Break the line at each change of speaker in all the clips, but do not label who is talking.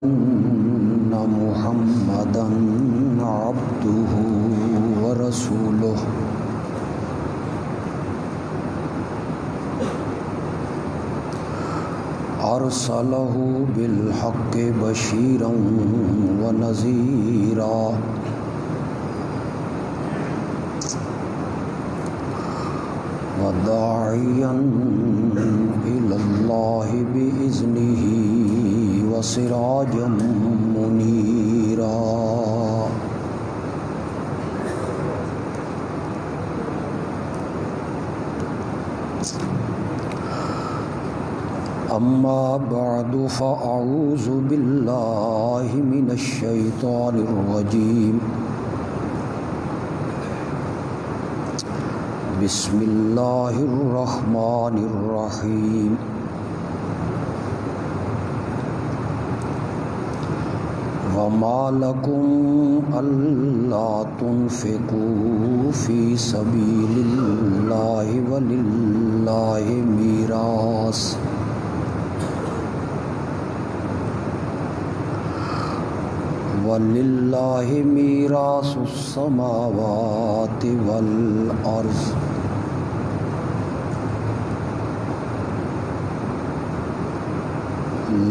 أن محمدًا عبده ورسوله أرسله بالحق بشيرا ونذيرا وداعيا إلى الله بإذنه وسراجا منيرا أما بعد فأعوذ بالله من الشيطان الرجيم بسم الله الرحمن الرحيم وما لكم ألا تنفقوا في سبيل الله ولله ميراث السماوات والأرض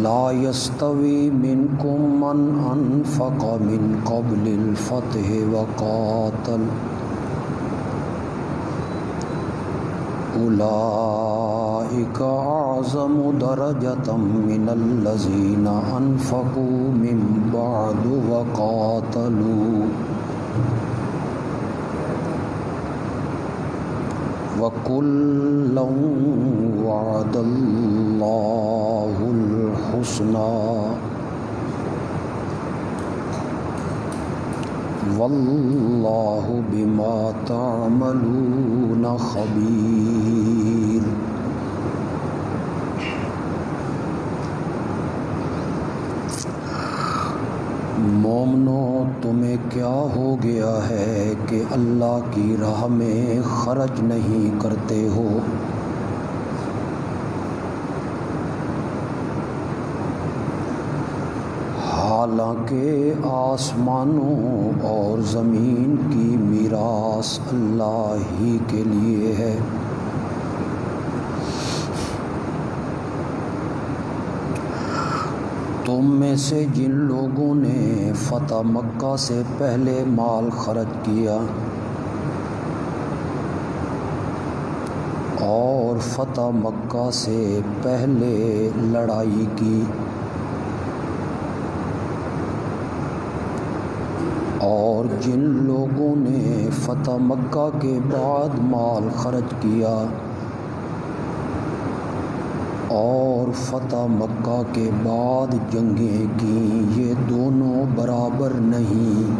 لا يستوي منكم من أنفق من قبل الفتح وقاتل أولئك أعظم درجة من الذين أنفقوا من بعد وقاتلوا وكلا وعد الله الحسنى والله بما تعملون خبير مومنو، تمہیں کیا ہو گیا ہے کہ اللہ کی راہ میں خرچ نہیں کرتے ہو؟ حالانکہ آسمانوں اور زمین کی میراث اللہ ہی کے لیے ہے۔ تم میں سے جن لوگوں نے فتح مکہ سے پہلے مال خرچ کیا اور فتح مکہ سے پہلے لڑائی کی اور جن لوگوں نے فتح مکہ کے بعد مال خرچ کیا اور فتح مکہ کے بعد جنگیں کیں، یہ دونوں برابر نہیں۔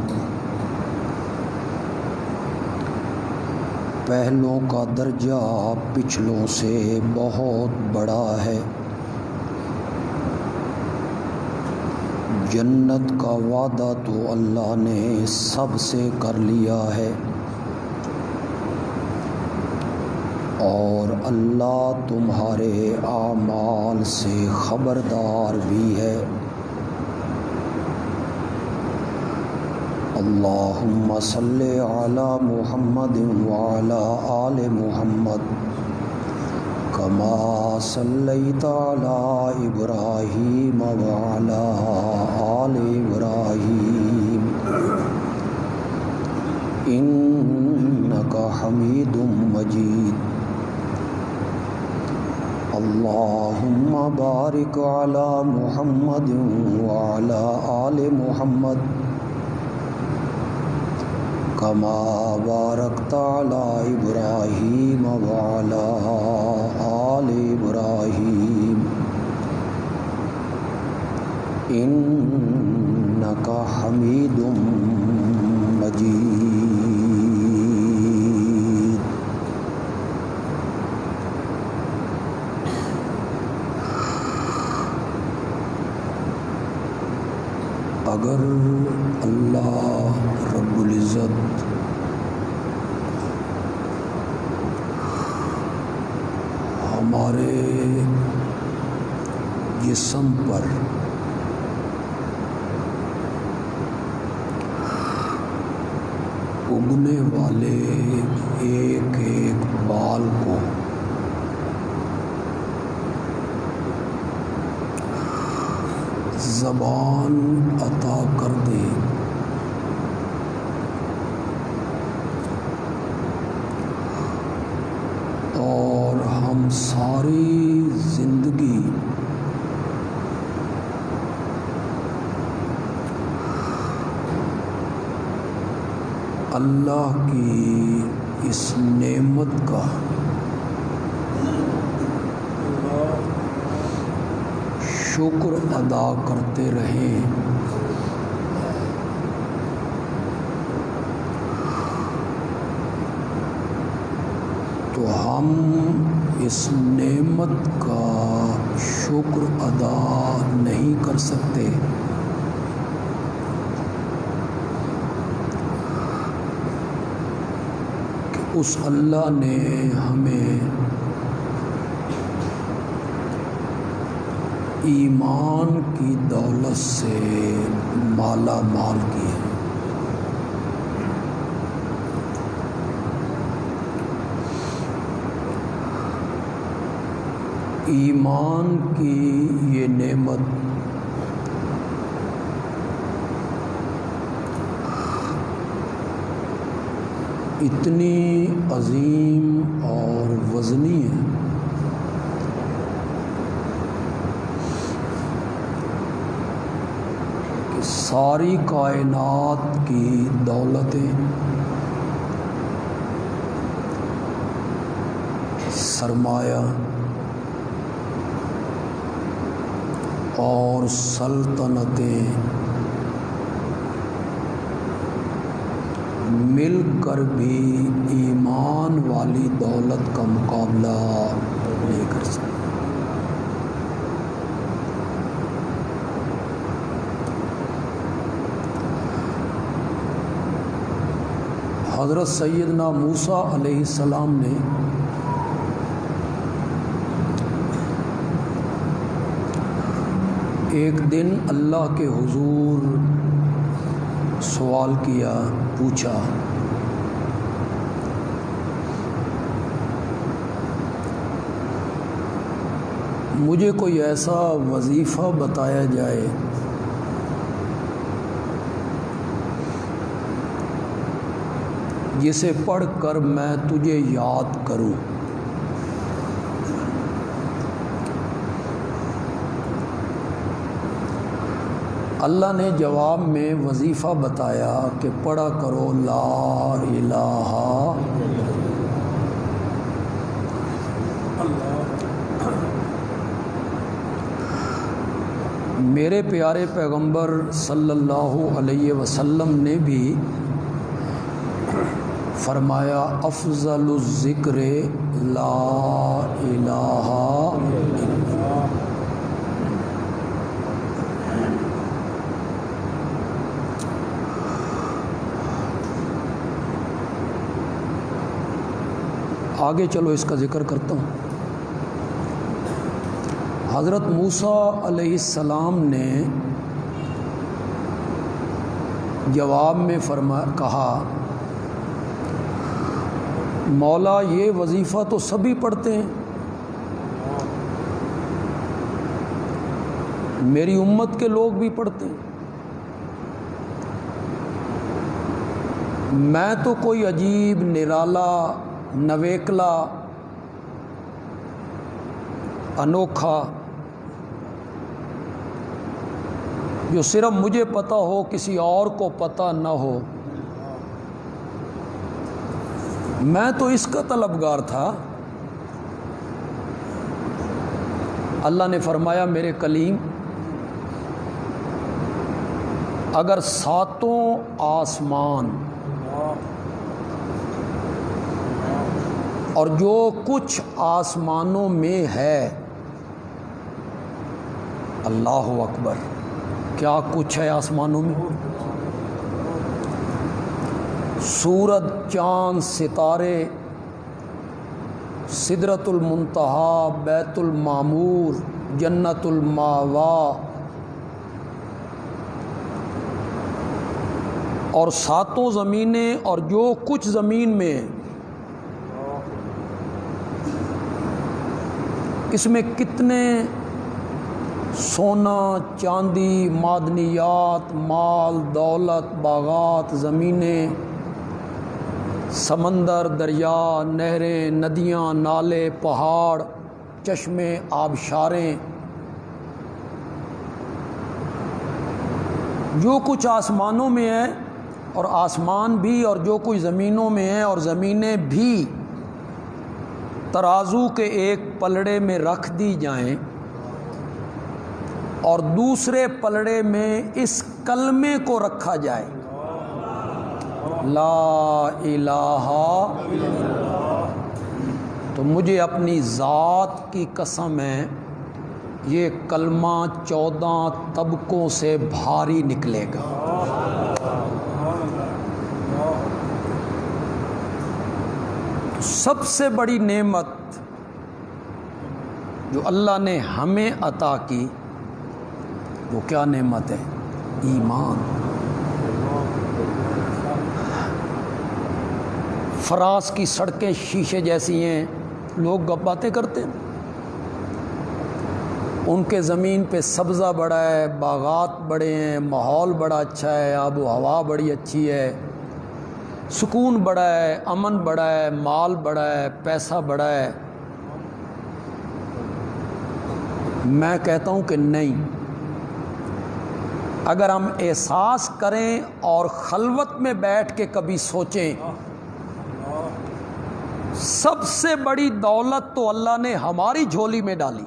پہلوں کا درجہ پچھلوں سے بہت بڑا ہے۔ جنت کا وعدہ تو اللہ نے سب سے کر لیا ہے اور اللہ تمہارے اعمال سے خبردار بھی ہے۔ اللہم صلی علی محمد وعلی آل محمد کما صلیت علی ابراہیم وعلی آل ابراہیم انک حمید مجید۔ اللہم بارک علی محمد وعلی آل محمد کما بارکت علی ابراہیم وعلی آل ابراہیم انک حمید مجید۔ اگر اللہ رب العزت ہمارے جسم پر ہونے والے ایک ایک بال کو زبان عطا کر دے، اور ہم ساری زندگی اللہ کی اس نعمت کا شکر ادا کرتے رہیں، تو ہم اس نعمت کا شکر ادا نہیں کر سکتے کہ اس اللہ نے ہمیں ایمان کی دولت سے مالا مال کیا۔ ایمان کی یہ نعمت اتنی عظیم اور وزنی ہے کہ ساری کائنات کی دولتیں، سرمایہ اور سلطنتیں مل کر بھی ایمان والی دولت کا مقابلہ نہیں کر سکتے۔ حضرت سیدنا موسیٰ علیہ السلام نے ایک دن اللہ کے حضور سوال کیا، پوچھا، مجھے کوئی ایسا وظیفہ بتایا جائے جسے پڑھ کر میں تجھے یاد کروں۔ اللہ نے جواب میں وظیفہ بتایا کہ پڑھا کرو لا الہ میرے پیارے پیغمبر صلی اللہ علیہ وسلم نے بھی فرمایا افضل الذکر لا الہ الا۔ آگے چلو اس کا ذکر کرتا ہوں۔ حضرت موسیٰ علیہ السلام نے جواب میں کہا، مولا یہ وظیفہ تو سبھی پڑھتے ہیں، میری امت کے لوگ بھی پڑھتے ہیں، میں تو کوئی عجیب نرالا نویکلا انوکھا جو صرف مجھے پتہ ہو کسی اور کو پتہ نہ ہو، میں تو اس کا طلبگار تھا۔ اللہ نے فرمایا میرے کلیم، اگر ساتوں آسمان اور جو کچھ آسمانوں میں ہے، اللہ اکبر، کیا کچھ ہے آسمانوں میں، سورج، چاند، ستارے، سدرۃ المنتہا، بیت المعمور، جنت المأوا اور ساتوں زمینیں اور جو کچھ زمین میں ہے، اس میں کتنے سونا، چاندی، معدنیات، مال، دولت، باغات، زمینیں، سمندر، دریا، نہریں، ندیاں، نالے، پہاڑ، چشمے، آبشاریں، جو کچھ آسمانوں میں ہے اور آسمان بھی، اور جو کچھ زمینوں میں ہے اور زمینیں بھی ترازو کے ایک پلڑے میں رکھ دی جائیں اور دوسرے پلڑے میں اس کلمے کو رکھا جائے، لا الہ، تو مجھے اپنی ذات کی قسم ہے یہ کلمہ 14 طبقوں سے بھاری نکلے گا۔ سب سے بڑی نعمت جو اللہ نے ہمیں عطا کی وہ کیا نعمت ہے؟ ایمان۔ فرانس کی سڑکیں شیشے جیسی ہیں، لوگ باتیں کرتے ہیں، ان کے زمین پہ سبزہ بڑا ہے، باغات بڑے ہیں، ماحول بڑا اچھا ہے، آب و ہوا بڑی اچھی ہے، سکون بڑا ہے، امن بڑا ہے، مال بڑا ہے، پیسہ بڑا ہے۔ میں کہتا ہوں کہ نہیں، اگر ہم احساس کریں اور خلوت میں بیٹھ کے کبھی سوچیں، سب سے بڑی دولت تو اللہ نے ہماری جھولی میں ڈالی،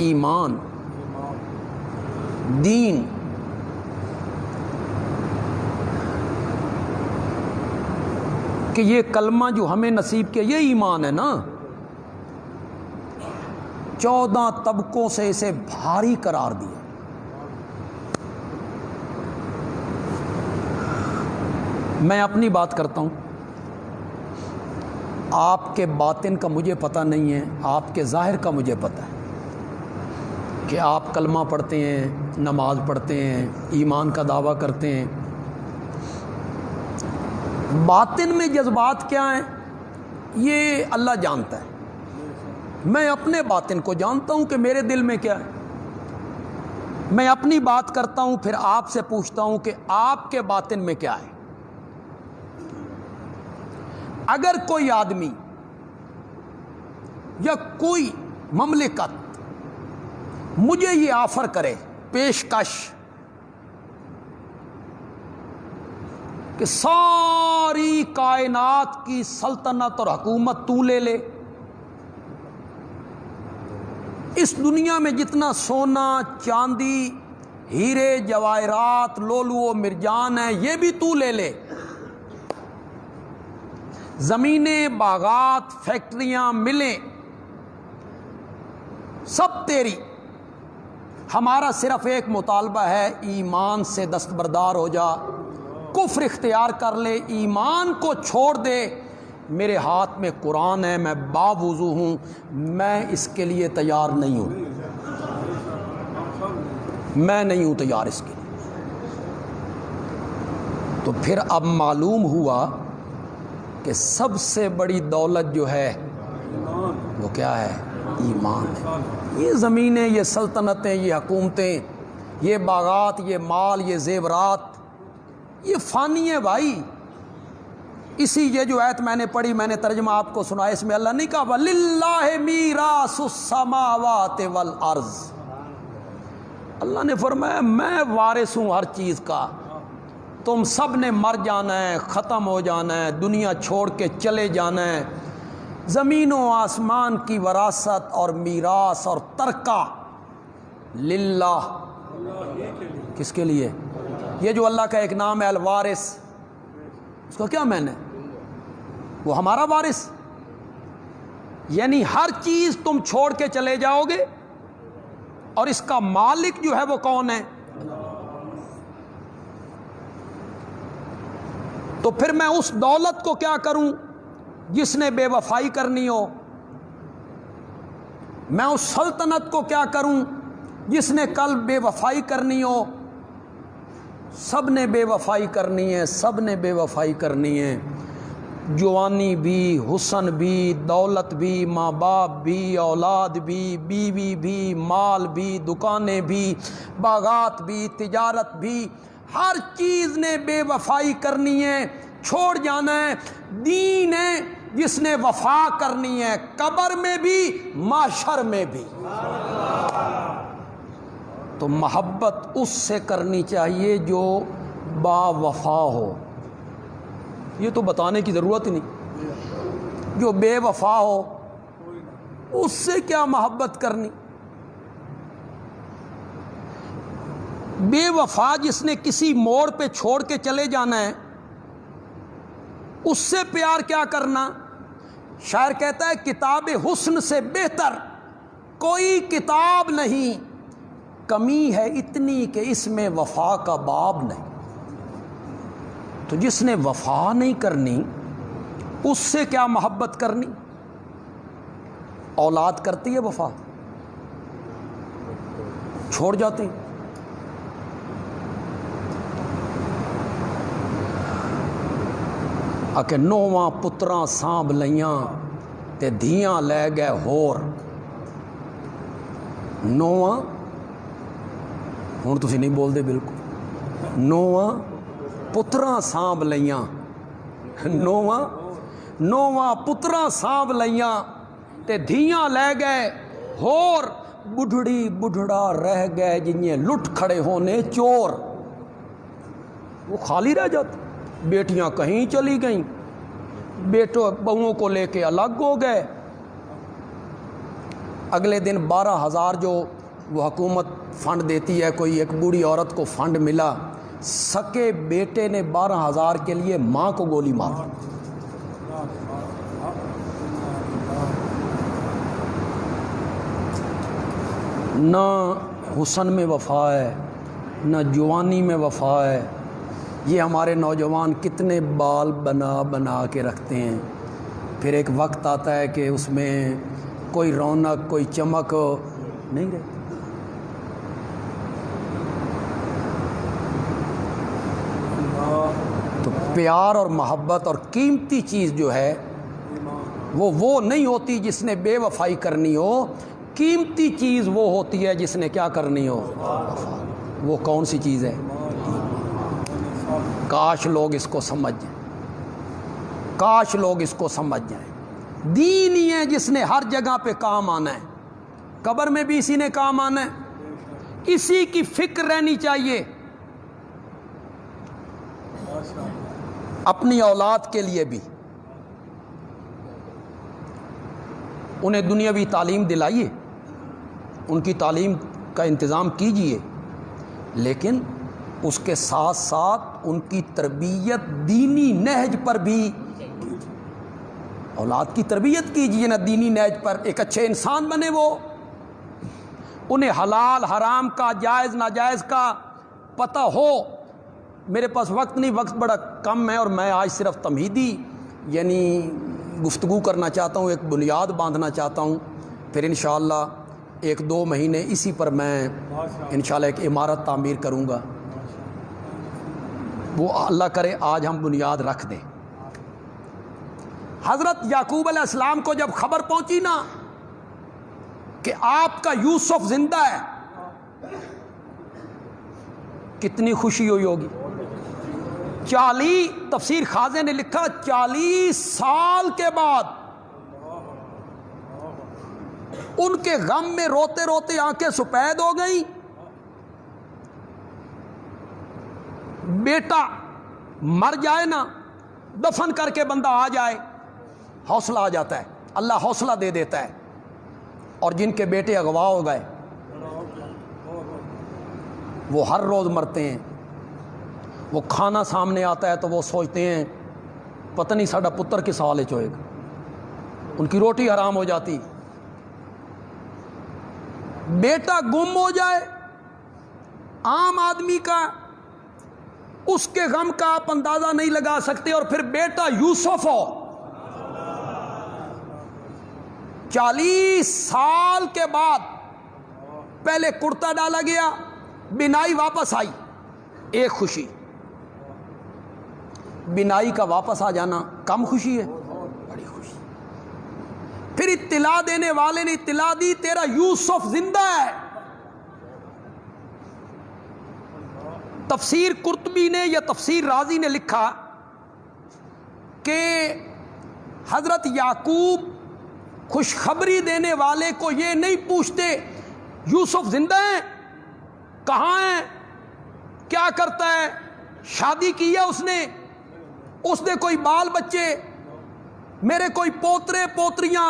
ایمان، دین۔ کہ یہ کلمہ جو ہمیں نصیب کیا یہ ایمان ہے نا، 14 طبقوں سے اسے بھاری قرار دیا۔ میں اپنی بات کرتا ہوں، آپ کے باطن کا مجھے پتہ نہیں ہے، آپ کے ظاہر کا مجھے پتہ ہے کہ آپ کلمہ پڑھتے ہیں، نماز پڑھتے ہیں، ایمان کا دعویٰ کرتے ہیں، باطن میں جذبات کیا ہیں یہ اللہ جانتا ہے۔ میں اپنے باطن کو جانتا ہوں کہ میرے دل میں کیا ہے۔ میں اپنی بات کرتا ہوں، پھر آپ سے پوچھتا ہوں کہ آپ کے باطن میں کیا ہے۔ اگر کوئی آدمی یا کوئی مملکت مجھے یہ آفر کرے، پیشکش، کہ ساری کائنات کی سلطنت اور حکومت تو لے لے، اس دنیا میں جتنا سونا، چاندی، ہیرے، جواہرات، لولو و مرجان ہیں یہ بھی تو لے لے، زمینیں، باغات، فیکٹریاں، ملیں، سب تیری، ہمارا صرف ایک مطالبہ ہے، ایمان سے دستبردار ہو جا، کفر اختیار کر لے، ایمان کو چھوڑ دے۔ میرے ہاتھ میں قرآن ہے، میں باوضو ہوں، میں اس کے لیے تیار نہیں ہوں، میں نہیں ہوں تیار اس کے لیے۔ تو پھر اب معلوم ہوا کہ سب سے بڑی دولت جو ہے وہ کیا ہے؟ ایمان ہے۔ یہ زمینیں، یہ سلطنتیں، یہ حکومتیں، یہ باغات، یہ مال، یہ زیورات، یہ فانی ہے بھائی۔ اسی یہ جو آیت میں نے پڑھی، میں نے ترجمہ آپ کو سنا، اس میں اللہ نہیں کہا وَلِلَّهِ مِيرَاثُ السَّمَاوَاتِ وَالْأَرْضِ، اللہ نے فرمایا میں وارث ہوں ہر چیز کا، تم سب نے مر جانا ہے، ختم ہو جانا ہے، دنیا چھوڑ کے چلے جانا ہے، زمین و آسمان کی وراثت اور میراث اور ترکہ للہ، کس کے لیے؟ یہ جو اللہ کا ایک نام ہے الوارث، اس کا کیا معنی ہے؟ وہ ہمارا وارث، یعنی ہر چیز تم چھوڑ کے چلے جاؤ گے اور اس کا مالک جو ہے وہ کون ہے؟ تو پھر میں اس دولت کو کیا کروں جس نے بے وفائی کرنی ہو؟ میں اس سلطنت کو کیا کروں جس نے کل بے وفائی کرنی ہو؟ سب نے بے وفائی کرنی ہے، سب نے بے وفائی کرنی ہے، جوانی بھی، حسن بھی، دولت بھی، ماں باپ بھی، اولاد بھی، بیوی بھی، مال بھی، دکانیں بھی، باغات بھی، تجارت بھی، ہر چیز نے بے وفائی کرنی ہے، چھوڑ جانا ہے۔ دین ہے جس نے وفا کرنی ہے، قبر میں بھی، محشر میں بھی۔ تو محبت اس سے کرنی چاہیے جو با وفا ہو، یہ تو بتانے کی ضرورت ہی نہیں، جو بے وفا ہو اس سے کیا محبت کرنی۔ بے وفا جس نے کسی موڑ پہ چھوڑ کے چلے جانا ہے، اس سے پیار کیا کرنا۔ شاعر کہتا ہے کتاب حسن سے بہتر کوئی کتاب نہیں، کمی ہے اتنی کہ اس میں وفا کا باب نہیں۔ تو جس نے وفا نہیں کرنی اس سے کیا محبت کرنی۔ اولاد کرتی ہے وفا، چھوڑ جاتے ہیں۔ کہ نوواں پتراں سانب لیاں تے دھیاں لے گئے ہور۔ نوواں ہوں تسی نہیں بول دے بالکل، نوواں پتراں سانب لیاں، نوواں پتراں سانب لیاں تے دھیاں لے گئے ہور، بڈھڑی بڈھڑا رہ گئے جنہیں لٹ کھڑے ہونے چور۔ وہ خالی رہ جاتے، بیٹیاں کہیں چلی گئیں، بیٹوں بہوؤں کو لے کے الگ ہو گئے۔ اگلے دن 12,000 جو وہ حکومت فنڈ دیتی ہے، کوئی ایک بوڑھی عورت کو فنڈ ملا، سکے بیٹے نے 12,000 کے لیے ماں کو گولی مار۔ نہ حسن میں وفا ہے، نہ جوانی میں وفا ہے۔ یہ ہمارے نوجوان کتنے بال بنا بنا کے رکھتے ہیں، پھر ایک وقت آتا ہے کہ اس میں کوئی رونق کوئی چمک نہیں رہتی۔ تو پیار اور محبت اور قیمتی چیز جو ہے وہ نہیں ہوتی جس نے بے وفائی کرنی ہو، قیمتی چیز وہ ہوتی ہے جس نے کیا کرنی ہو، وفا۔ وہ کون سی چیز ہے؟ کاش لوگ اس کو سمجھ جائیں، کاش لوگ اس کو سمجھ جائیں۔ دین ہی ہے جس نے ہر جگہ پہ کام آنا ہے، قبر میں بھی اسی نے کام آنا ہے، اسی کی فکر رہنی چاہیے، اپنی اولاد کے لیے بھی۔ انہیں دنیاوی تعلیم دلائیے، ان کی تعلیم کا انتظام کیجیے، لیکن اس کے ساتھ ساتھ ان کی تربیت دینی نہج پر بھی، اولاد کی تربیت کیجیے نا دینی نہج پر، ایک اچھے انسان بنے وہ، انہیں حلال حرام کا جائز ناجائز کا پتہ ہو۔ میرے پاس وقت نہیں، وقت بڑا کم ہے، اور میں آج صرف تمہیدی یعنی گفتگو کرنا چاہتا ہوں، ایک بنیاد باندھنا چاہتا ہوں، پھر انشاءاللہ 1-2 مہینے اسی پر میں انشاءاللہ ایک عمارت تعمیر کروں گا۔ وہ اللہ کرے آج ہم بنیاد رکھ دیں۔ حضرت یعقوب علیہ السلام کو جب خبر پہنچی نا کہ آپ کا یوسف زندہ ہے، کتنی خوشی ہوئی ہوگی۔ 40 تفسیر خازن نے لکھا 40 سال کے بعد ان کے غم میں روتے روتے آنکھیں سفید ہو گئیں۔ بیٹا مر جائے نا، دفن کر کے بندہ آ جائے، حوصلہ آ جاتا ہے، اللہ حوصلہ دے دیتا ہے۔ اور جن کے بیٹے اغوا ہو گئے وہ ہر روز مرتے ہیں، وہ کھانا سامنے آتا ہے تو وہ سوچتے ہیں پتہ نہیں ساڈا پتر کس حال وچ ہوئے گا، ان کی روٹی حرام ہو جاتی۔ بیٹا گم ہو جائے عام آدمی کا اس کے غم کا آپ اندازہ نہیں لگا سکتے، اور پھر بیٹا یوسف ہو، 40 سال کے بعد پہلے کرتا ڈالا گیا، بینائی واپس آئی، ایک خوشی، بینائی کا واپس آ جانا کم خوشی ہے، بڑی خوشی۔ پھر اطلاع دینے والے نے اطلاع دی تیرا یوسف زندہ ہے۔ تفسیر قرطبی نے یا تفسیر رازی نے لکھا کہ حضرت یعقوب خوشخبری دینے والے کو یہ نہیں پوچھتے یوسف زندہ ہے، کہاں ہے، کیا کرتا ہے، شادی کی ہے اس نے کوئی بال بچے، میرے کوئی پوترے پوتریاں،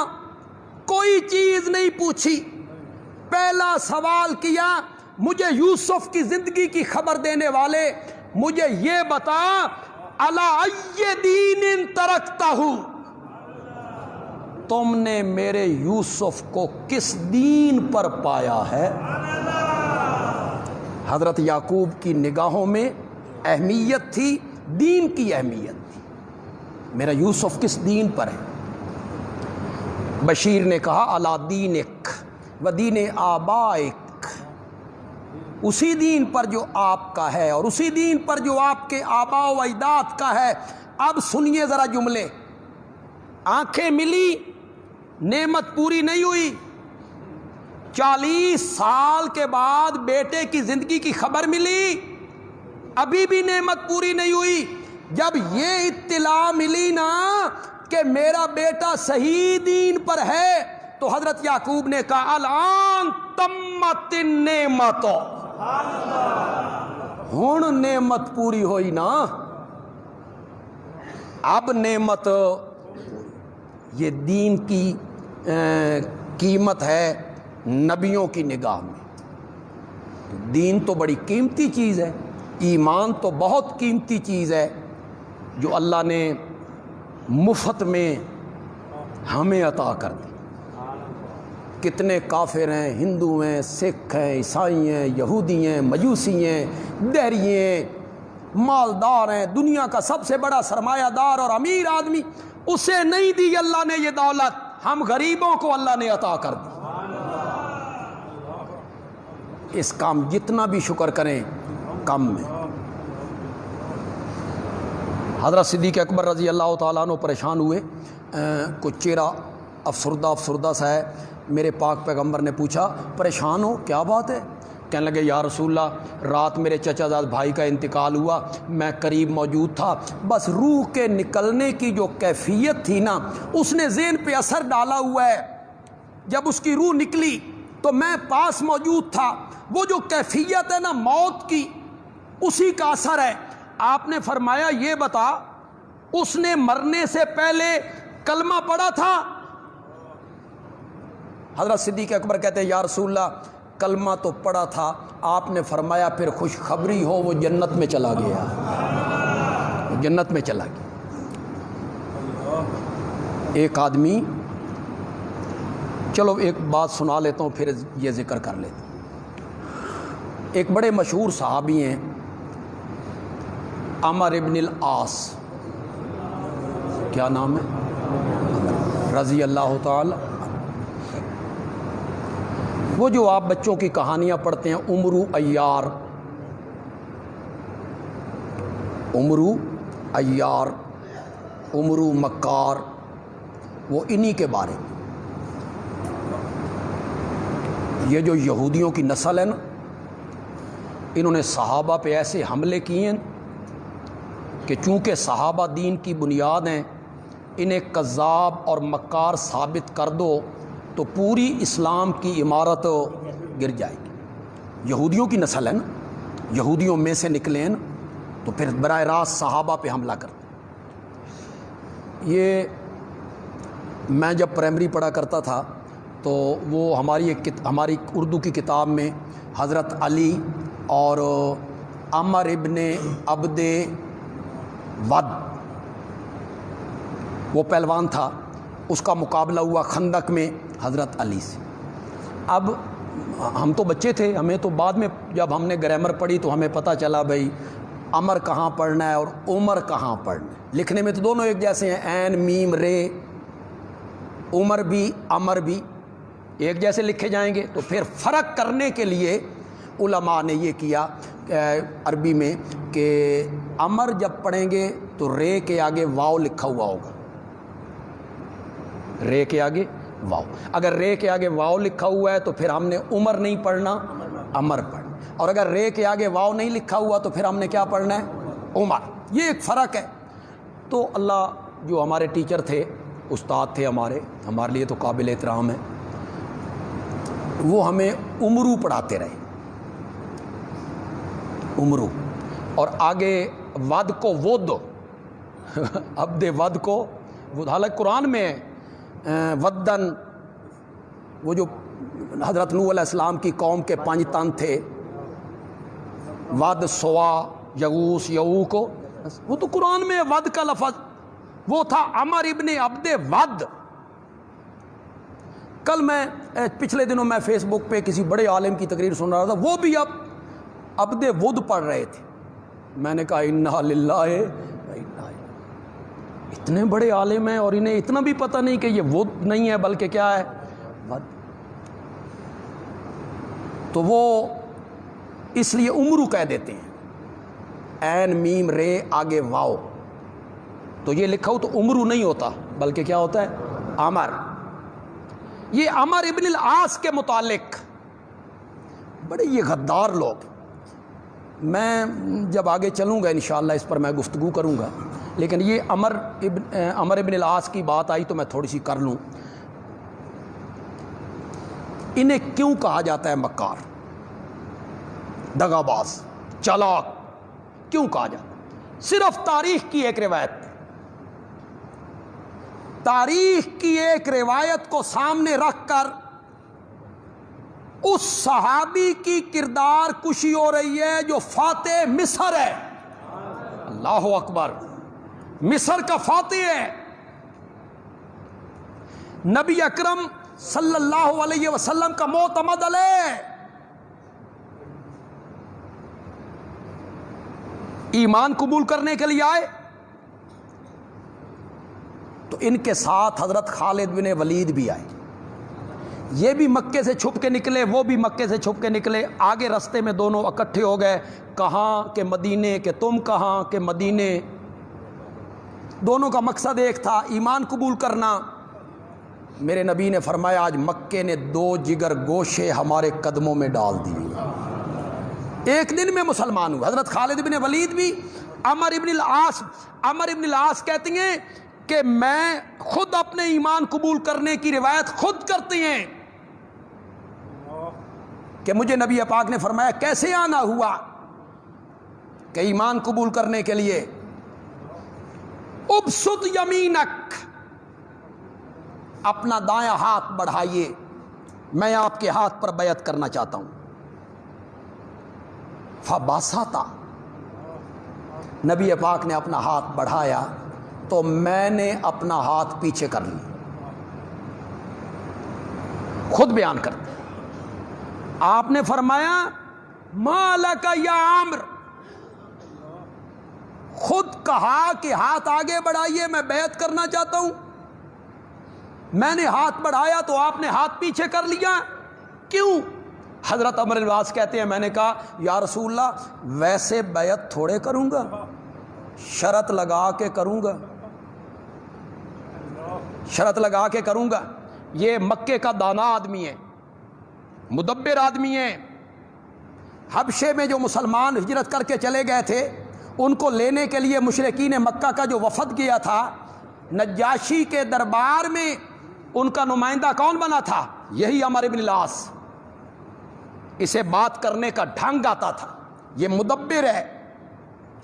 کوئی چیز نہیں پوچھی۔ پہلا سوال کیا مجھے یوسف کی زندگی کی خبر دینے والے مجھے یہ بتا الا ای دین ترکتہ، تم نے میرے یوسف کو کس دین پر پایا ہے؟ حضرت یعقوب کی نگاہوں میں اہمیت تھی، دین کی اہمیت تھی، میرا یوسف کس دین پر ہے؟ بشیر نے کہا الا دینک و دین آبائک، اسی دین پر جو آپ کا ہے اور اسی دین پر جو آپ کے آباء و اجداد کا ہے۔ اب سنیے ذرا جملے، آنکھیں ملی، نعمت پوری نہیں ہوئی، 40 سال کے بعد بیٹے کی زندگی کی خبر ملی، ابھی بھی نعمت پوری نہیں ہوئی۔ جب یہ اطلاع ملی نا کہ میرا بیٹا صحیح دین پر ہے تو حضرت یعقوب نے کہا الان تمت النعمت، ہن نعمت پوری ہوئی نا، اب نعمت، یہ دین کی قیمت ہے نبیوں کی نگاہ میں۔ دین تو بڑی قیمتی چیز ہے، ایمان تو بہت قیمتی چیز ہے جو اللہ نے مفت میں ہمیں عطا کر دی۔ کتنے کافر ہیں، ہندو ہیں، سکھ ہیں، عیسائی ہیں، یہودی ہیں، مجوسی ہیں، دہری ہیں، مالدار ہیں، دنیا کا سب سے بڑا سرمایہ دار اور امیر آدمی، اسے نہیں دی اللہ نے یہ دولت، ہم غریبوں کو اللہ نے عطا کر دی۔ اس کام جتنا بھی شکر کریں کم میں۔ حضرت صدیق اکبر رضی اللہ تعالیٰ عنہ پریشان ہوئے، کچھ چہرہ افسردہ سا ہے، میرے پاک پیغمبر نے پوچھا پریشان ہو کیا بات ہے؟ کہنے لگے یا رسول اللہ رات میرے چچا زاد بھائی کا انتقال ہوا، میں قریب موجود تھا، بس روح کے نکلنے کی جو کیفیت تھی نا اس نے ذہن پہ اثر ڈالا ہوا ہے، جب اس کی روح نکلی تو میں پاس موجود تھا، وہ جو کیفیت ہے نا موت کی اسی کا اثر ہے۔ آپ نے فرمایا یہ بتا اس نے مرنے سے پہلے کلمہ پڑھا تھا؟ حضرت صدیق اکبر کہتے ہیں یا رسول اللہ کلمہ تو پڑھا تھا، آپ نے فرمایا پھر خوشخبری ہو وہ جنت میں چلا گیا، جنت میں چلا گیا۔ ایک آدمی، چلو ایک بات سنا لیتا ہوں پھر یہ ذکر کر لیتا ہوں۔ ایک بڑے مشہور صحابی ہیں عمر ابن العاص، کیا نام ہے، رضی اللہ تعالی، وہ جو آپ بچوں کی کہانیاں پڑھتے ہیں عمرو عیار، عمرو عیار، عمرو مکار، وہ انہی کے بارے میں۔ یہ جو یہودیوں کی نسل ہے نا، انہوں نے صحابہ پہ ایسے حملے کیے ہیں کہ چونکہ صحابہ دین کی بنیاد ہیں، انہیں کذاب اور مکار ثابت کر دو تو پوری اسلام کی عمارت گر جائے گی۔ یہودیوں کی نسل ہے نا، یہودیوں میں سے نکلے ہیں نا، تو پھر براہ راست صحابہ پہ حملہ کرتے۔ یہ میں جب پرائمری پڑھا کرتا تھا تو وہ ہماری اردو کی کتاب میں حضرت علی اور عمر ابن عبد ود، وہ پہلوان تھا، اس کا مقابلہ ہوا خندق میں حضرت علی سے۔ اب ہم تو بچے تھے، ہمیں تو بعد میں جب ہم نے گرامر پڑھی تو ہمیں پتہ چلا بھائی عمر کہاں پڑھنا ہے اور عمر کہاں پڑھنا ہے۔ لکھنے میں تو دونوں ایک جیسے ہیں، عین میم رے، عمر بھی عمر بھی ایک جیسے لکھے جائیں گے، تو پھر فرق کرنے کے لیے علماء نے یہ کیا عربی میں کہ امر جب پڑھیں گے تو رے کے آگے واو لکھا ہوا ہوگا، رے کے آگے واو، اگر رے کے آگے واو لکھا ہوا ہے تو پھر ہم نے عمر نہیں پڑھنا، امر پڑھنا، اور اگر رے کے آگے واو نہیں لکھا ہوا تو پھر ہم نے کیا پڑھنا ہے؟ عمر۔ یہ ایک فرق ہے۔ تو اللہ جو ہمارے ٹیچر تھے، استاد تھے ہمارے لیے تو قابل احترام ہے، وہ ہمیں عمرو پڑھاتے رہے، عمرو، اور آگے ود کو ود، عبد ود کو ود، حالانکہ قرآن میں ودن، وہ جو حضرت نوح علیہ السلام کی قوم کے 5 تن تھے، ود، سوا، یغوس، یعوق، وہ تو قرآن میں ود کا لفظ وہ تھا عمر ابن عبد ود۔ کل میں پچھلے دنوں میں فیس بک پہ کسی بڑے عالم کی تقریر سن رہا تھا، وہ بھی اب عبد ود پڑھ رہے تھے۔ میں نے کہا انا للہ، اتنے بڑے عالم ہیں اور انہیں اتنا بھی پتہ نہیں کہ یہ ود نہیں ہے بلکہ کیا ہے؟ ود۔ تو وہ اس لیے عمرو کہہ دیتے ہیں، عین میم رے آگے واو، تو یہ لکھا ہو تو عمرو نہیں ہوتا بلکہ کیا ہوتا ہے؟ عمر۔ یہ عمر ابن العاص کے متعلق بڑے یہ غدار لوگ، میں جب آگے چلوں گا انشاءاللہ اس پر میں گفتگو کروں گا، لیکن یہ عمر ابن العاص کی بات آئی تو میں تھوڑی سی کر لوں۔ انہیں کیوں کہا جاتا ہے مکار، دغا باز، چالاک، کیوں کہا جاتا ہے؟ صرف تاریخ کی ایک روایت، تاریخ کی ایک روایت کو سامنے رکھ کر اس صحابی کی کردار کشی ہو رہی ہے جو فاتح مصر ہے۔ اللہ اکبر، مصر کا فاتح ہے، نبی اکرم صلی اللہ علیہ وسلم کا معتمد علیہ، ایمان قبول کرنے کے لیے آئے۔ تو ان کے ساتھ حضرت خالد بن ولید بھی آئے، یہ بھی مکے سے چھپ کے نکلے، وہ بھی مکے سے چھپ کے نکلے، آگے رستے میں دونوں اکٹھے ہو گئے، کہاں کہ مدینے، کہ تم کہاں کہ مدینے، دونوں کا مقصد ایک تھا، ایمان قبول کرنا۔ میرے نبی نے فرمایا آج مکے نے 2 جگر گوشے ہمارے قدموں میں ڈال دیے، ایک دن میں مسلمان ہوئے۔ حضرت خالد بن ولید بھی، عمر ابن العاص کہتے ہیں کہ میں خود اپنے ایمان قبول کرنے کی روایت خود کرتے ہیں کہ مجھے نبی پاک نے فرمایا کیسے آنا ہوا کہ ایمان قبول کرنے کے لیے، ابسط یمینک، اپنا دایاں ہاتھ بڑھائیے، میں آپ کے ہاتھ پر بیعت کرنا چاہتا ہوں۔ فباسطا، نبی پاک نے اپنا ہاتھ بڑھایا تو میں نے اپنا ہاتھ پیچھے کر لیا، خود بیان کرتے، آپ نے فرمایا ما لک یا عمرو، خود کہا کہ ہاتھ آگے بڑھائیے میں بیعت کرنا چاہتا ہوں، میں نے ہاتھ بڑھایا تو آپ نے ہاتھ پیچھے کر لیا، کیوں؟ حضرت عمر بن العاص کہتے ہیں میں نے کہا یا رسول اللہ ویسے بیعت تھوڑے کروں گا، شرط لگا کے کروں گا، شرط لگا کے کروں گا۔ یہ مکے کا دانا آدمی ہے، مدبر آدمی ہے، حبشے میں جو مسلمان ہجرت کر کے چلے گئے تھے ان کو لینے کے لیے مشرکین مکہ کا جو وفد گیا تھا، نجاشی کے دربار میں ان کا نمائندہ کون بنا تھا؟ یہی عمر ابن العاص۔ اسے بات کرنے کا ڈھنگ آتا تھا، یہ مدبر ہے،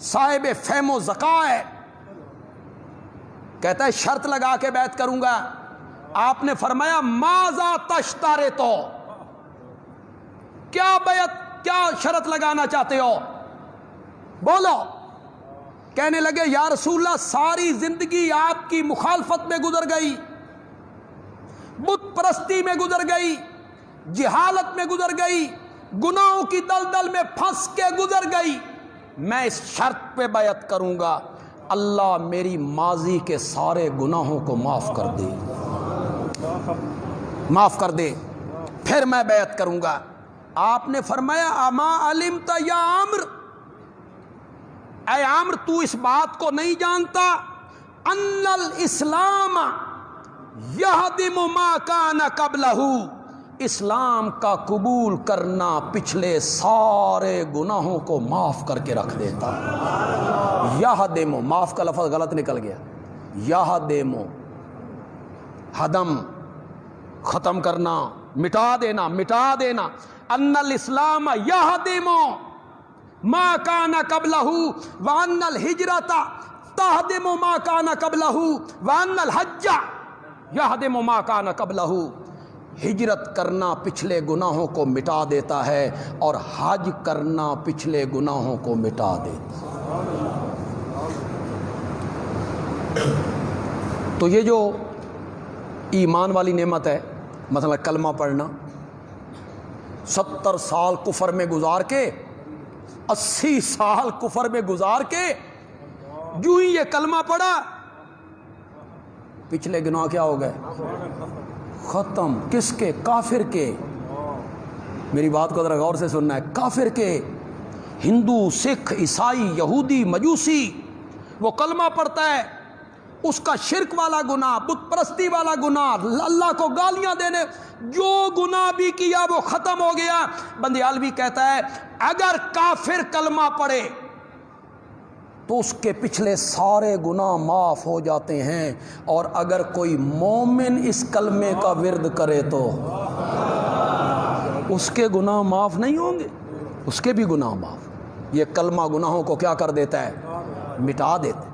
صاحب فہم و ذکا ہے، کہتا ہے شرط لگا کے بیعت کروں گا۔ آپ نے فرمایا ماذا تشترطو، کیا بیعت، کیا شرط لگانا چاہتے ہو، بولو۔ کہنے لگے یا رسول اللہ ساری زندگی آپ کی مخالفت میں گزر گئی، بت پرستی میں گزر گئی، جہالت میں گزر گئی، گناہوں کی دلدل میں پھنس کے گزر گئی، میں اس شرط پہ بیعت کروں گا اللہ میری ماضی کے سارے گناہوں کو معاف کر دے، معاف کر دے، پھر میں بیعت کروں گا۔ آپ نے فرمایا اما علمت یا عامر، اے عامر تو اس بات کو نہیں جانتا ان الاسلام یہدم ما کان قبلہ، اسلام کا قبول کرنا پچھلے سارے گناہوں کو معاف کر کے رکھ دیتا۔ یہدم، معاف کا لفظ غلط نکل گیا، یہدم ہدم ختم کرنا، مٹا دینا، مٹا دینا۔ ان الاسلام یہدم ما کان قبلہ وان الہجرۃ تہدم ما کان قبلہ وان الحج یہدم ما کان قبلہ، ہجرت کرنا پچھلے گناہوں کو مٹا دیتا ہے اور حج کرنا پچھلے گناہوں کو مٹا دیتا ہے۔ تو یہ جو ایمان والی نعمت ہے، مثلا کلمہ پڑھنا، 70 سال کفر میں گزار کے، 80 سال کفر میں گزار کے جو ہی یہ کلمہ پڑھا، پچھلے گناہ کیا ہو گئے؟ ختم۔ کس کے؟ کافر کے۔ میری بات کو ذرا غور سے سننا ہے، کافر کے، ہندو، سکھ، عیسائی، یہودی، مجوسی، وہ کلمہ پڑھتا ہے، اس کا شرک والا گناہ، بت پرستی والا گناہ، اللہ کو گالیاں دینے، جو گناہ بھی کیا وہ ختم ہو گیا۔ بندیالوی کہتا ہے اگر کافر کلمہ پڑھے تو اس کے پچھلے سارے گناہ معاف ہو جاتے ہیں، اور اگر کوئی مومن اس کلمے کا ورد کرے تو اس کے گناہ معاف نہیں ہوں گے، اس کے بھی گناہ معاف۔ یہ کلمہ گناہوں کو کیا کر دیتا ہے؟ مٹا دیتا ہے،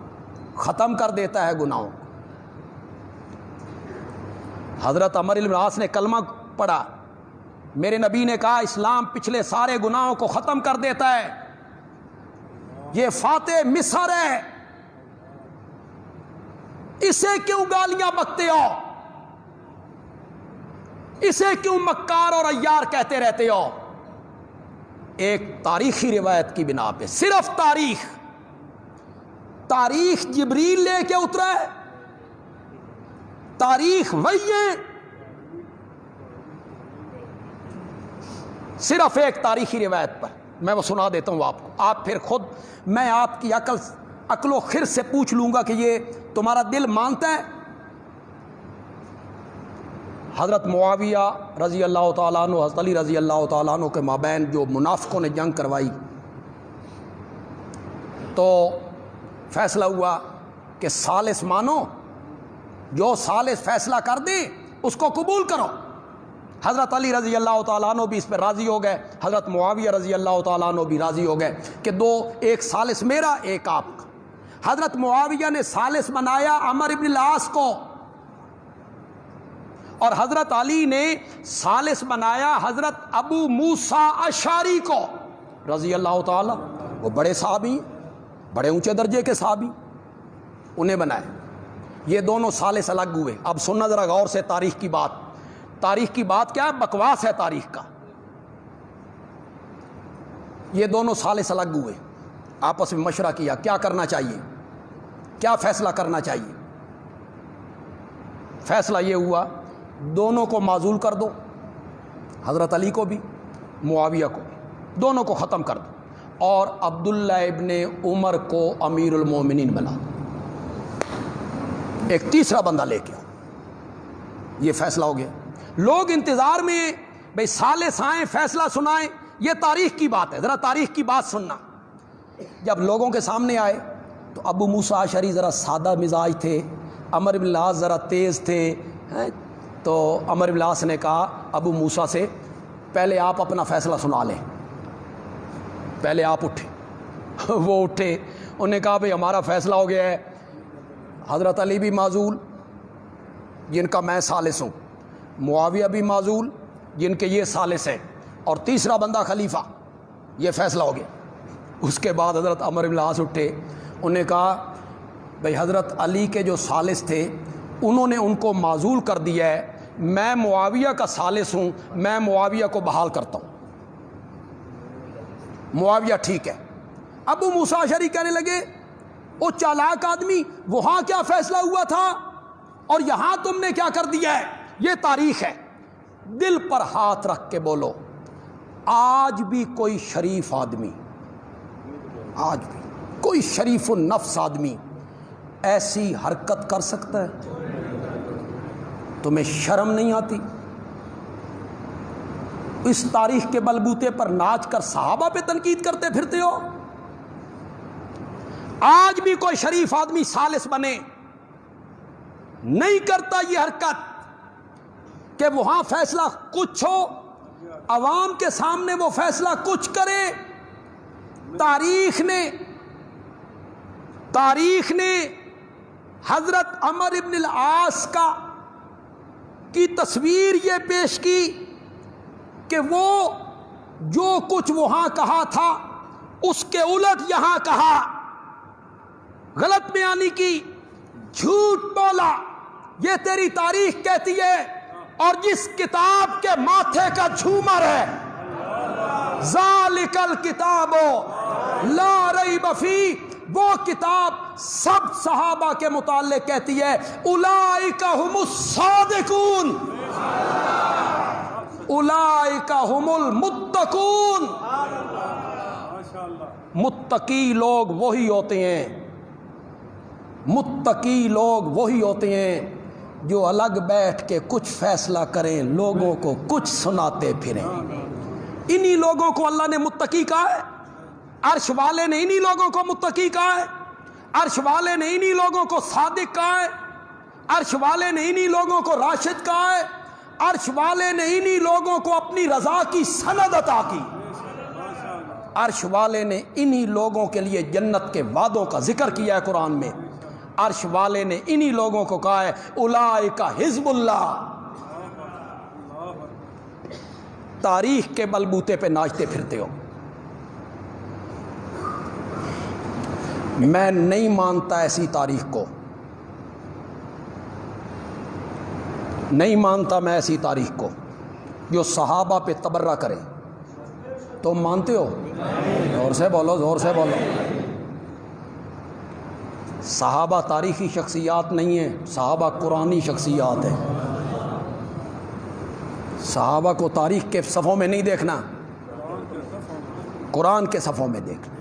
ختم کر دیتا ہے گناہوں کو۔ حضرت عمر بن العاص نے کلمہ پڑھا، میرے نبی نے کہا اسلام پچھلے سارے گناہوں کو ختم کر دیتا ہے، یہ فاتح مصر ہے، اسے کیوں گالیاں بکتے ہو، اسے کیوں مکار اور عیار کہتے رہتے ہو؟ ایک تاریخی روایت کی بنا پہ، صرف تاریخ جبریل لے کے اترا ہے، تاریخ وہی ہے، صرف ایک تاریخی روایت پر میں وہ سنا دیتا ہوں آپ کو، آپ پھر خود، میں آپ کی عقل و خرد سے پوچھ لوں گا کہ یہ تمہارا دل مانتا ہے۔ حضرت معاویہ رضی اللہ تعالیٰ عنہ، حضرت علی رضی اللہ تعالیٰ عنہ کے مابین جو منافقوں نے جنگ کروائی، تو فیصلہ ہوا کہ ثالث مانو، جو ثالث فیصلہ کر دے اس کو قبول کرو۔ حضرت علی رضی اللہ تعالیٰ عنہ بھی اس پہ راضی ہو گئے، حضرت معاویہ رضی اللہ تعالیٰ عنہ بھی راضی ہو گئے کہ ایک ثالث میرا، ایک آپ کا۔ حضرت معاویہ نے ثالث بنایا عمر بن العاص کو، اور حضرت علی نے ثالث بنایا حضرت ابو موسیٰ اشعری کو رضی اللہ تعالیٰ، وہ بڑے صحابی، بڑے اونچے درجے کے صحابی، انہیں بنایا۔ یہ دونوں ثالث الگ ہوئے۔ اب سننا ذرا غور سے تاریخ کی بات، تاریخ کی بات کیا ہے؟ بکواس ہے تاریخ کا۔ یہ دونوں ثالث الگ ہوئے، آپس میں مشورہ کیا کیا کرنا چاہیے، کیا فیصلہ کرنا چاہیے۔ فیصلہ یہ ہوا دونوں کو معزول کر دو، حضرت علی کو بھی معاویہ کو بھی، دونوں کو ختم کر دو، اور عبداللہ ابن عمر کو امیر المومنین بنا دو، ایک تیسرا بندہ لے کے آؤ۔ یہ فیصلہ ہو گیا۔ لوگ انتظار میں، بھئی ثالث آئیں فیصلہ سنائیں، یہ تاریخ کی بات ہے، ذرا تاریخ کی بات سننا۔ جب لوگوں کے سامنے آئے تو ابو موسیٰ اشعری ذرا سادہ مزاج تھے، عمر بن العاص ذرا تیز تھے، تو عمر بن العاص نے کہا ابو موسیٰ سے پہلے آپ اپنا فیصلہ سنا لیں، پہلے آپ اٹھے۔ وہ اٹھے، انہوں نے کہا بھئی ہمارا فیصلہ ہو گیا ہے، حضرت علی بھی معزول جن کا میں ثالث ہوں، معاویہ بھی معزول جن کے یہ ثالث ہیں، اور تیسرا بندہ خلیفہ، یہ فیصلہ ہو گیا۔ اس کے بعد حضرت عمر بن العاص اٹھے، انہوں نے کہا بھئی حضرت علی کے جو ثالث تھے انہوں نے ان کو معزول کر دیا ہے، میں معاویہ کا ثالث ہوں، میں معاویہ کو بحال کرتا ہوں۔ معاویہ ٹھیک ہے۔ ابو موسیٰ اشعری کہنے لگے او چالاک آدمی، وہاں کیا فیصلہ ہوا تھا اور یہاں تم نے کیا کر دیا ہے؟ یہ تاریخ ہے، دل پر ہاتھ رکھ کے بولو، آج بھی کوئی شریف آدمی، آج بھی کوئی شریف النفس آدمی ایسی حرکت کر سکتا ہے؟ تمہیں شرم نہیں آتی؟ اس تاریخ کے بلبوتے پر ناچ کر صحابہ پہ تنقید کرتے پھرتے ہو۔ آج بھی کوئی شریف آدمی ثالث بنے نہیں کرتا یہ حرکت کہ وہاں فیصلہ کچھ ہو، عوام کے سامنے وہ فیصلہ کچھ کرے۔ تاریخ نے حضرت عمر ابن العاص کی تصویر یہ پیش کی کہ وہ جو کچھ وہاں کہا تھا اس کے الٹ یہاں کہا، غلط بیانی کی، جھوٹ بولا۔ یہ تیری تاریخ کہتی ہے، اور جس کتاب کے ماتھے کا جھومر ہے ذالک الکتاب لا ریب فیہ، وہ کتاب سب صحابہ کے متعلق کہتی ہے اولئک ھم الصادقون، اولئک ھم المتقون۔ متقی لوگ وہی ہوتے ہیں، متقی لوگ وہی ہوتے ہیں جو الگ بیٹھ کے کچھ فیصلہ کریں، لوگوں کو کچھ سناتے پھریں۔ انہی لوگوں کو اللہ نے متقی کہا ہے، عرش والے نے انہی لوگوں کو متقی کہا ہے، عرش والے نے انہی لوگوں کو صادق کہا ہے، عرش والے نے انہی لوگوں کو راشد کہا ہے، عرش والے نے انہی لوگوں کو اپنی رضا کی سند عطا کی، عرش والے نے انہی لوگوں کے لیے جنت کے وعدوں کا ذکر کیا ہے قرآن میں، عرش والے نے انہی لوگوں کو کہا ہے اولئک حزب اللہ۔ تاریخ کے بلبوتے پہ ناچتے پھرتے ہو۔ میں نہیں مانتا ایسی تاریخ کو، نہیں مانتا میں ایسی تاریخ کو جو صحابہ پہ تبرہ کرے۔ تم مانتے ہو؟ زور سے بولو، زور سے بولو۔ صحابہ تاریخی شخصیات نہیں ہیں، صحابہ قرآنی شخصیات ہیں۔ صحابہ کو تاریخ کے صفحوں میں نہیں دیکھنا، قرآن کے صفحوں میں دیکھنا۔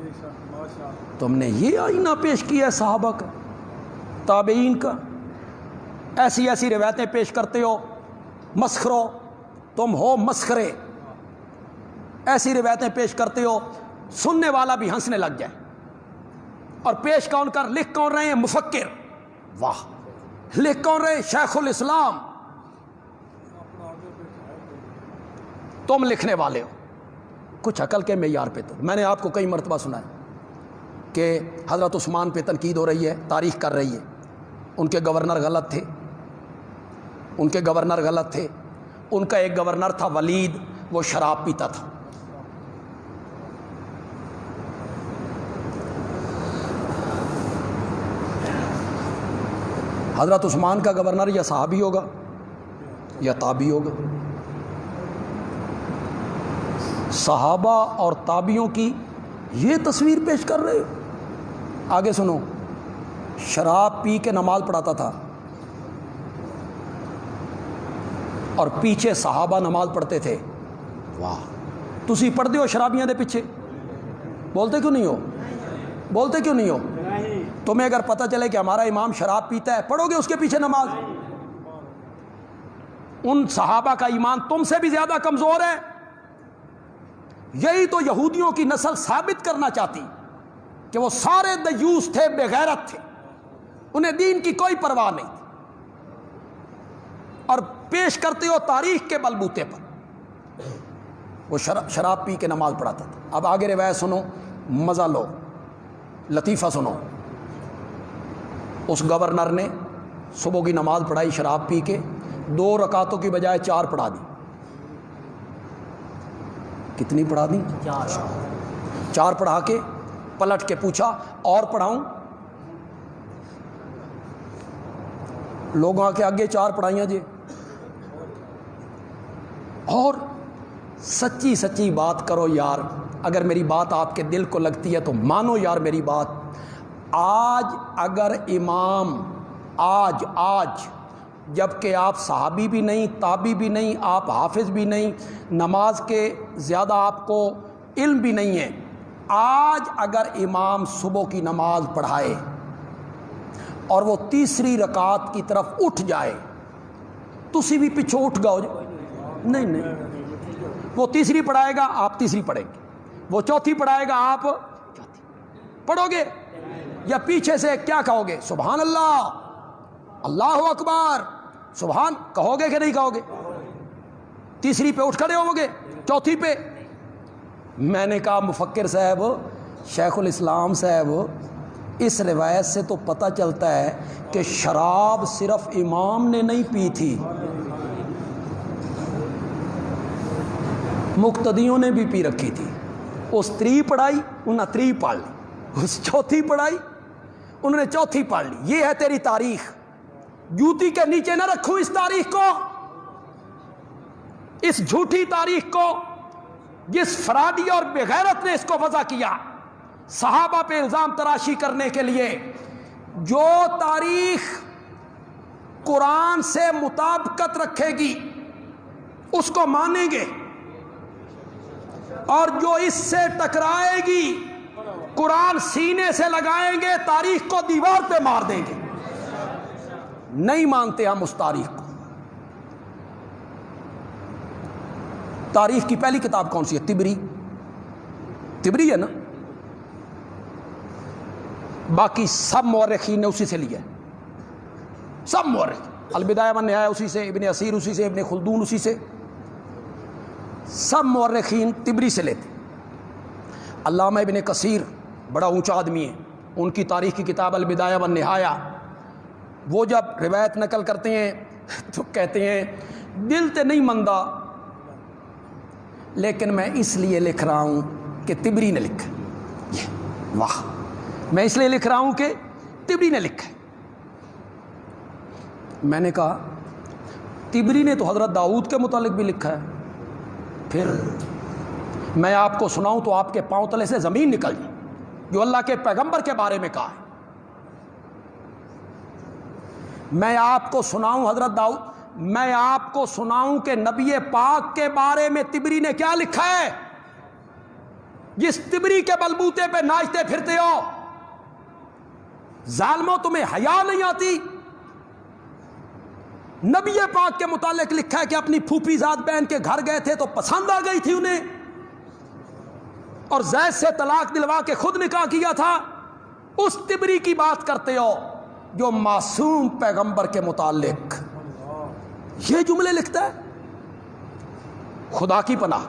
تم نے یہ آئینہ پیش کیا ہے صحابہ کا، تابعین کا، ایسی ایسی روایتیں پیش کرتے ہو، مسخرو، تم ہو مسخرے، ایسی روایتیں پیش کرتے ہو سننے والا بھی ہنسنے لگ جائے۔ اور پیش کون کر، لکھ کون رہے ہیں؟ مفکر، واہ، لکھ کون رہے ہیں؟ شیخ الاسلام۔ تم لکھنے والے ہو، کچھ عقل کے معیار پہ۔ تو میں نے آپ کو کئی مرتبہ سنا ہے کہ حضرت عثمان پہ تنقید ہو رہی ہے، تاریخ کر رہی ہے، ان کے گورنر غلط تھے، ان کے گورنر غلط تھے۔ ان کا ایک گورنر تھا ولید، وہ شراب پیتا تھا۔ حضرت عثمان کا گورنر یا صحابی ہوگا یا تابعی ہوگا۔ صحابہ اور تابعیوں کی یہ تصویر پیش کر رہے ہو۔ آگے سنو، شراب پی کے نماز پڑھاتا تھا اور پیچھے صحابہ نماز پڑھتے تھے۔ واہ، تسی پڑھتے ہو شرابیاں دے پیچھے؟ بولتے کیوں نہیں ہو؟ بولتے کیوں نہیں ہو؟ تمہیں اگر پتہ چلے کہ ہمارا امام شراب پیتا ہے، پڑھو گے اس کے پیچھے نماز؟ ان صحابہ کا ایمان تم سے بھی زیادہ کمزور ہے۔ یہی تو یہودیوں کی نسل ثابت کرنا چاہتی کہ وہ سارے دیوس تھے، بے غیرت تھے، انہیں دین کی کوئی پرواہ نہیں تھی، اور پیش کرتے ہو تاریخ کے بلبوتے پر وہ شراب پی کے نماز پڑھاتا تھا۔ اب آگے روایت سنو، مزہ لو، لطیفہ سنو۔ اس گورنر نے صبح کی نماز پڑھائی شراب پی کے، 2 رکعتوں کی بجائے 4 پڑھا دی۔ کتنی پڑھا دی؟ 4 پڑھا کے پلٹ کے پوچھا اور پڑھاؤں؟ لوگوں کے آگے 4 پڑھائیاں جی۔ اور سچی سچی بات کرو یار، اگر میری بات آپ کے دل کو لگتی ہے تو مانو یار میری بات۔ آج اگر امام آج جبکہ آپ صحابی بھی نہیں، تابعی بھی نہیں، آپ حافظ بھی نہیں، نماز کے زیادہ آپ کو علم بھی نہیں ہے. آج اگر امام صبح کی نماز پڑھائے اور وہ تیسری رکعت کی طرف اٹھ جائے، تسی بھی پیچھے اٹھ گاؤ؟ نہیں، وہ تیسری پڑھائے گا، آپ تیسری پڑھیں گے. وہ چوتھی پڑھائے گا، آپ چوتھی پڑھو گے. یا پیچھے سے کیا کہو گے؟ سبحان اللہ، اللہ اکبر، سبحان کہو گے کہ نہیں کہو گے؟ تیسری پہ اٹھ کھڑے ہو گے، چوتھی پہ. میں نے کہا مفکر صاحب، شیخ الاسلام صاحب، اس روایت سے تو پتہ چلتا ہے کہ شراب صرف امام نے نہیں پی تھی، مقتدیوں نے بھی پی رکھی تھی. اس تری پڑھائی انہوں نے تری پڑھ لی، اس چوتھی پڑھائی انہوں نے چوتھی پڑھ لی. یہ ہے تیری تاریخ. جوتی کے نیچے نہ رکھوں اس تاریخ کو، اس جھوٹی تاریخ کو جس فرادی اور بغیرت نے اس کو وضع کیا صحابہ پہ الزام تراشی کرنے کے لیے. جو تاریخ قرآن سے مطابقت رکھے گی اس کو مانیں گے، اور جو اس سے ٹکرائے گی قرآن سینے سے لگائیں گے، تاریخ کو دیوار پہ مار دیں گے. نہیں مانتے ہم اس تاریخ کو. تاریخ کی پہلی کتاب کون سی ہے؟ تبری ہے نا. باقی سب مورخین نے اسی سے لیا ہے، سب مورخ. البدایہ والنہایہ اسی سے، ابن اسیر اسی سے، ابن خلدون اسی سے، سب مورخین تبری سے لیتے. علامہ ابن کثیر بڑا اونچا آدمی ہے، ان کی تاریخ کی کتاب البدایہ والنہایہ، وہ جب روایت نقل کرتے ہیں تو کہتے ہیں دل تے نہیں مندا، لیکن میں اس لیے لکھ رہا ہوں کہ تبری نے لکھا. واہ، میں اس لیے لکھ رہا ہوں کہ تبری نے لکھا. میں نے کہا تبری نے تو حضرت داؤد کے متعلق بھی لکھا ہے. پھر میں آپ کو سناؤں تو آپ کے پاؤں تلے سے زمین نکل جائے، جو اللہ کے پیغمبر کے بارے میں کہا ہے. میں آپ کو سناؤں حضرت داؤد، میں آپ کو سناؤں کہ نبی پاک کے بارے میں تبری نے کیا لکھا ہے؟ جس تبری کے بلبوتے پہ ناچتے پھرتے ہو. ظالموں، تمہیں حیا نہیں آتی؟ نبی پاک کے متعلق لکھا ہے کہ اپنی پھوپھی زاد بہن کے گھر گئے تھے تو پسند آ گئی تھی انہیں، اور زید سے طلاق دلوا کے خود نکاح کیا تھا. اس تبری کی بات کرتے ہو جو معصوم پیغمبر کے متعلق یہ جملے لکھتا ہے. خدا کی پناہ،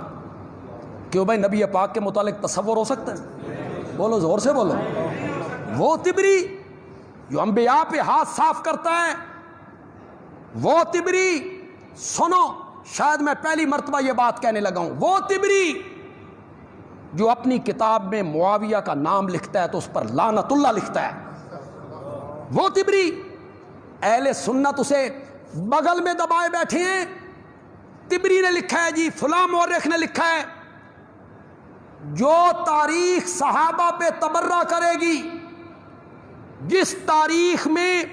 کیوں بھائی نبی پاک کے متعلق تصور ہو سکتا ہے؟ بولو، زور سے بولو. وہ تبری جو انبیاء پہ ہاتھ صاف کرتا ہے، وہ تبری سنو، شاید میں پہلی مرتبہ یہ بات کہنے لگا ہوں، وہ تبری جو اپنی کتاب میں معاویہ کا نام لکھتا ہے تو اس پر لعنت اللہ لکھتا ہے. وہ تبری اہل سنت اسے بغل میں دبائے بیٹھے ہیں. تبری نے لکھا ہے جی، فلاں مورخ نے لکھا ہے. جو تاریخ صحابہ پہ تبرہ کرے گی، جس تاریخ میں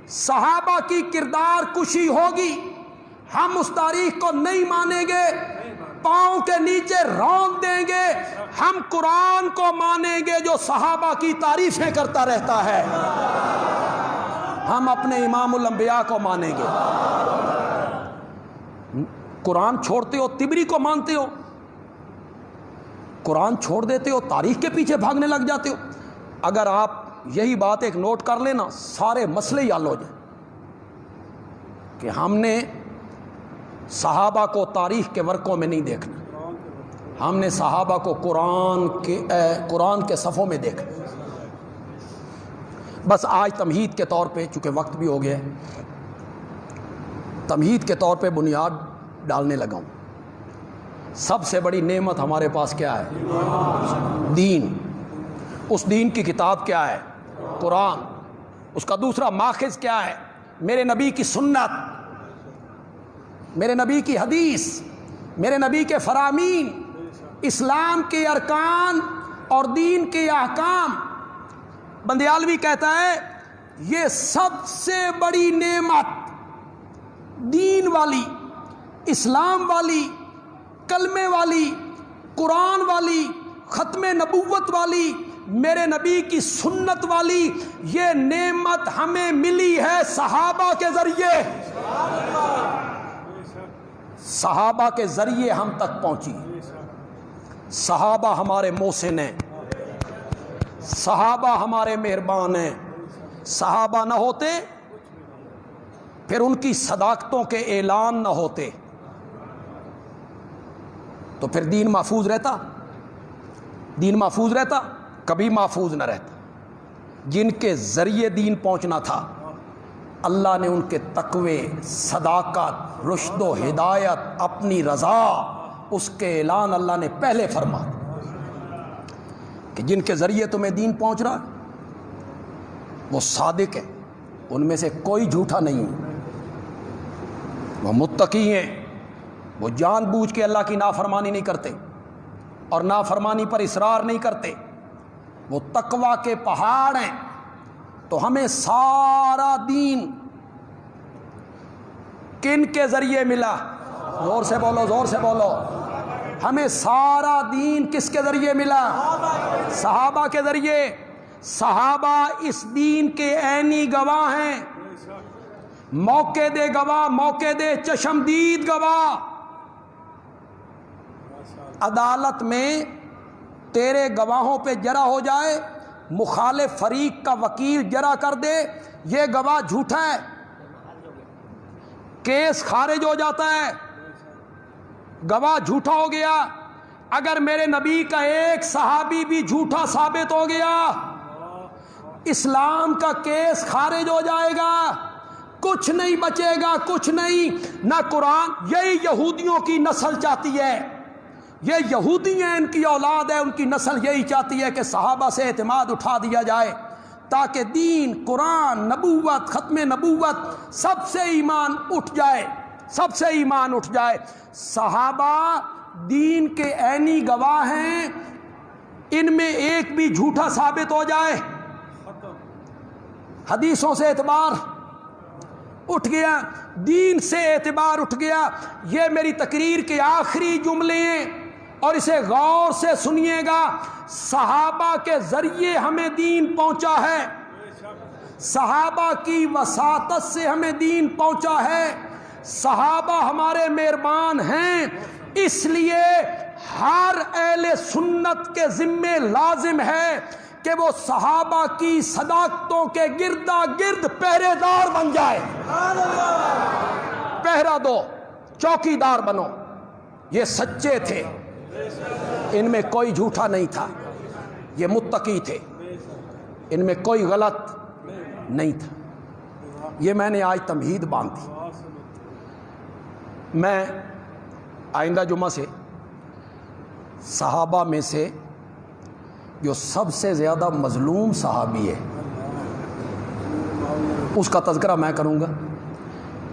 صحابہ کی کردار کشی ہوگی، ہم اس تاریخ کو نہیں مانیں گے، پاؤں کے نیچے رون دیں گے. ہم قرآن کو مانیں گے جو صحابہ کی تعریفیں کرتا رہتا ہے. ہم اپنے امام الانبیاء کو مانیں گے. قرآن چھوڑتے ہو، تبری کو مانتے ہو. قرآن چھوڑ دیتے ہو، تاریخ کے پیچھے بھاگنے لگ جاتے ہو. اگر آپ یہی بات ایک نوٹ کر لینا، سارے مسئلے ہی حل ہو جائیں کہ ہم نے صحابہ کو تاریخ کے ورقوں میں نہیں دیکھنا، ہم نے صحابہ کو قرآن کے صفوں میں دیکھنا. بس آج تمہید کے طور پہ، چونکہ وقت بھی ہو گیا ہے، تمہید کے طور پہ بنیاد ڈالنے لگا ہوں. سب سے بڑی نعمت ہمارے پاس کیا ہے؟ دین. اس دین کی کتاب کیا ہے؟ قرآن. اس کا دوسرا ماخذ کیا ہے؟ میرے نبی کی سنت، میرے نبی کی حدیث، میرے نبی کے فرامین، اسلام کے ارکان اور دین کے احکام. بندیالوی کہتا ہے یہ سب سے بڑی نعمت دین والی، اسلام والی، کلمے والی، قرآن والی، ختم نبوت والی، میرے نبی کی سنت والی، یہ نعمت ہمیں ملی ہے صحابہ کے ذریعے۔ صحابہ کے ذریعے ہم تک پہنچی۔ صحابہ ہمارے محسن ہیں، صحابہ ہمارے مہربان ہیں۔ صحابہ نہ ہوتے پھر ان کی صداقتوں کے اعلان نہ ہوتے تو پھر دین محفوظ رہتا؟ دین محفوظ رہتا؟ کبھی محفوظ نہ رہتا۔ جن کے ذریعے دین پہنچنا تھا، اللہ نے ان کے تقوی، صداقت، رشد و ہدایت، اپنی رضا، اس کے اعلان اللہ نے پہلے فرما کہ جن کے ذریعے تمہیں دین پہنچ رہا وہ صادق ہے، ان میں سے کوئی جھوٹا نہیں، وہ متقی ہیں، وہ جان بوجھ کے اللہ کی نافرمانی نہیں کرتے اور نافرمانی پر اصرار نہیں کرتے، وہ تقوی کے پہاڑ ہیں۔ تو ہمیں سارا دین کن کے ذریعے ملا؟ زور سے بولو، زور سے بولو۔ ہمیں سارا دین کس کے ذریعے ملا؟ صحابہ کے ذریعے۔ صحابہ اس دین کے عینی گواہ ہیں، موقع دے گواہ، موقع دے چشمدید گواہ۔ عدالت میں تیرے گواہوں پہ جرح ہو جائے، مخالف فریق کا وکیل جرح کر دے، یہ گواہ جھوٹا ہے، کیس خارج ہو جاتا ہے، گواہ جھوٹا ہو گیا۔ اگر میرے نبی کا ایک صحابی بھی جھوٹا ثابت ہو گیا، اسلام کا کیس خارج ہو جائے گا، کچھ نہیں بچے گا، کچھ نہیں۔ نہ قرآن، یہی یہودیوں کی نسل چاہتی ہے، یہ یہودی ہیں، ان کی اولاد ہے، ان کی نسل یہی چاہتی ہے کہ صحابہ سے اعتماد اٹھا دیا جائے تاکہ دین، قرآن، نبوت، ختم نبوت، سب سے ایمان اٹھ جائے، سب سے ایمان اٹھ جائے۔ صحابہ دین کے عینی گواہ ہیں، ان میں ایک بھی جھوٹا ثابت ہو جائے، حدیثوں سے اعتبار اٹھ گیا، دین سے اعتبار اٹھ گیا۔ یہ میری تقریر کے آخری جملے ہیں اور اسے غور سے سنیے گا۔ صحابہ کے ذریعے ہمیں دین پہنچا ہے، صحابہ کی وساطت سے ہمیں دین پہنچا ہے، صحابہ ہمارے مہربان ہیں، اس لیے ہر اہل سنت کے ذمے لازم ہے کہ وہ صحابہ کی صداقتوں کے گردا گرد پہرے دار بن جائے۔ پہرا دو، چوکی دار بنو۔ یہ سچے تھے، ان میں کوئی جھوٹا نہیں تھا، یہ متقی تھے، ان میں کوئی غلط نہیں تھا۔ یہ میں نے آج تمہید باندھی۔ میں آئندہ جمعہ سے صحابہ میں سے جو سب سے زیادہ مظلوم صحابی ہے اس کا تذکرہ میں کروں گا،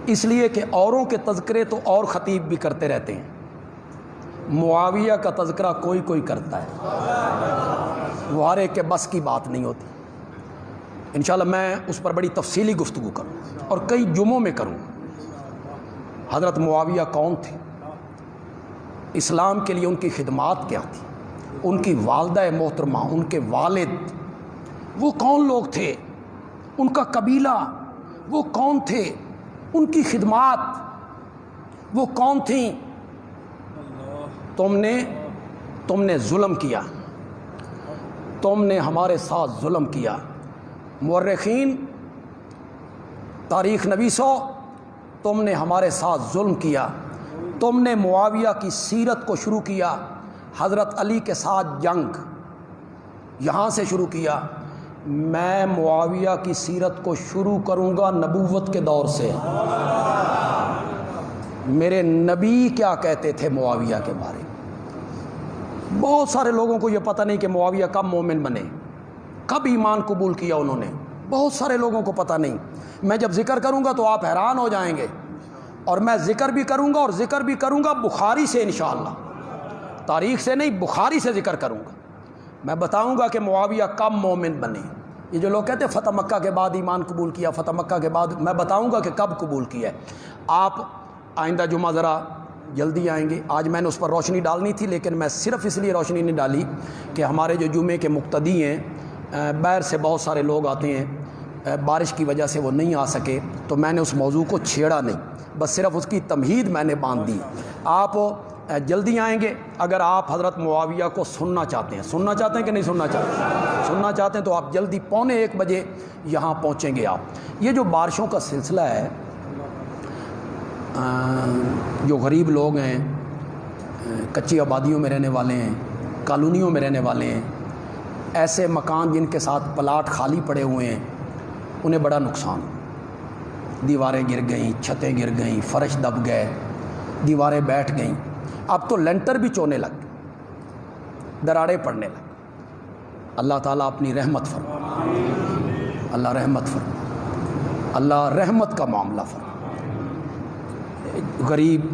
اس لیے کہ اوروں کے تذکرے تو اور خطیب بھی کرتے رہتے ہیں، معاویہ کا تذکرہ کوئی کوئی کرتا ہے، وہ ہر ایک کے بس کی بات نہیں ہوتی۔ انشاءاللہ میں اس پر بڑی تفصیلی گفتگو کروں اور کئی جمعوں میں کروں۔ حضرت معاویہ کون تھے، اسلام کے لیے ان کی خدمات کیا تھی، ان کی والدہ محترمہ، ان کے والد، وہ کون لوگ تھے، ان کا قبیلہ وہ کون تھے، ان کی خدمات وہ کون تھیں۔ تم نے ظلم کیا، تم نے ہمارے ساتھ ظلم کیا۔ مورخین، تاریخ نویسو، تم نے ہمارے ساتھ ظلم کیا۔ تم نے معاویہ کی سیرت کو شروع کیا، حضرت علی کے ساتھ جنگ یہاں سے شروع کیا۔ میں معاویہ کی سیرت کو شروع کروں گا نبوت کے دور سے۔ میرے نبی کیا کہتے تھے معاویہ کے بارے میں؟ بہت سارے لوگوں کو یہ پتہ نہیں کہ معاویہ کب مومن بنے، کب ایمان قبول کیا انہوں نے، بہت سارے لوگوں کو پتہ نہیں۔ میں جب ذکر کروں گا تو آپ حیران ہو جائیں گے، اور میں ذکر بھی کروں گا، اور ذکر بھی کروں گا بخاری سے انشاءاللہ، تاریخ سے نہیں، بخاری سے ذکر کروں گا۔ میں بتاؤں گا کہ معاویہ کب مومن بنے، یہ جو لوگ کہتے ہیں فتح مکہ کے بعد ایمان قبول کیا، فتح مکہ کے بعد، میں بتاؤں گا کہ کب قبول کیا ہے۔ آپ آئندہ جمعہ ذرا جلدی آئیں گے، آج میں نے اس پر روشنی ڈالنی تھی لیکن میں صرف اس لیے روشنی نہیں ڈالی کہ ہمارے جو جمعے کے مقتدی ہیں باہر سے بہت سارے لوگ آتے ہیں، بارش کی وجہ سے وہ نہیں آ سکے، تو میں نے اس موضوع کو چھیڑا نہیں، بس صرف اس کی تمہید میں نے باندھ دی۔ آپ جلدی آئیں گے، اگر آپ حضرت معاویہ کو سننا چاہتے ہیں کہ نہیں سننا چاہتے ہیں تو آپ جلدی 1:45 بجے یہاں پہنچیں گے۔ آپ یہ جو بارشوں کا سلسلہ ہے، جو غریب لوگ ہیں، کچی آبادیوں میں رہنے والے ہیں، کالونیوں میں رہنے والے ہیں، ایسے مکان جن کے ساتھ پلاٹ خالی پڑے ہوئے ہیں، انہیں بڑا نقصان، دیواریں گر گئیں، چھتیں گر گئیں، فرش دب گئے، دیواریں بیٹھ گئیں، اب تو لینٹر بھی چونے لگ گئے، دراڑیں پڑنے لگ گئے۔ اللہ تعالیٰ اپنی رحمت فرما، اللہ رحمت فرما، اللہ رحمت کا معاملہ فرما۔ غریب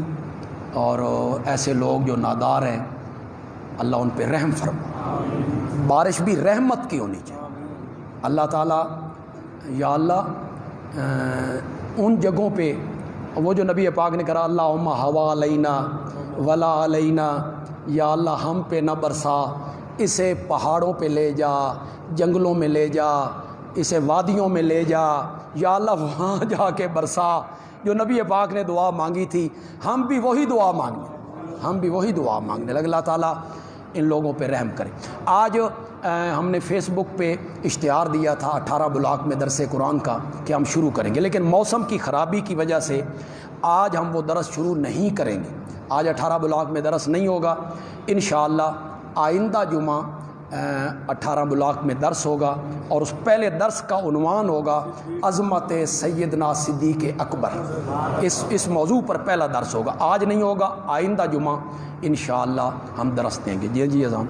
اور ایسے لوگ جو نادار ہیں، اللہ ان پہ رحم فرما، بارش بھی رحمت کی ہونی چاہیے۔ اللہ تعالیٰ یا اللہ ان جگہوں پہ وہ جو نبی پاک نے کہا اللہم ہوا علینا ولا علینا، یا اللہ ہم پہ نہ برسا، اسے پہاڑوں پہ لے جا، جنگلوں میں لے جا، اسے وادیوں میں لے جا، یا اللہ وہاں جا کے برسا جو نبی پاک نے دعا مانگی تھی۔ ہم بھی وہی دعا مانگنے لگے۔ اللہ تعالیٰ ان لوگوں پہ رحم کرے۔ آج ہم نے فیس بک پہ اشتہار دیا تھا 18 بلاک میں درس قرآن کا کہ ہم شروع کریں گے، لیکن موسم کی خرابی کی وجہ سے آج ہم وہ درس شروع نہیں کریں گے۔ آج 18 بلاک میں درس نہیں ہوگا، انشاءاللہ آئندہ جمعہ 18 بلاک میں درس ہوگا، اور اس پہلے درس کا عنوان ہوگا عظمت سیدنا صدیق اکبر۔ اس موضوع پر پہلا درس ہوگا، آج نہیں ہوگا، آئندہ جمعہ انشاءاللہ ہم درس دیں گے۔ جی اذان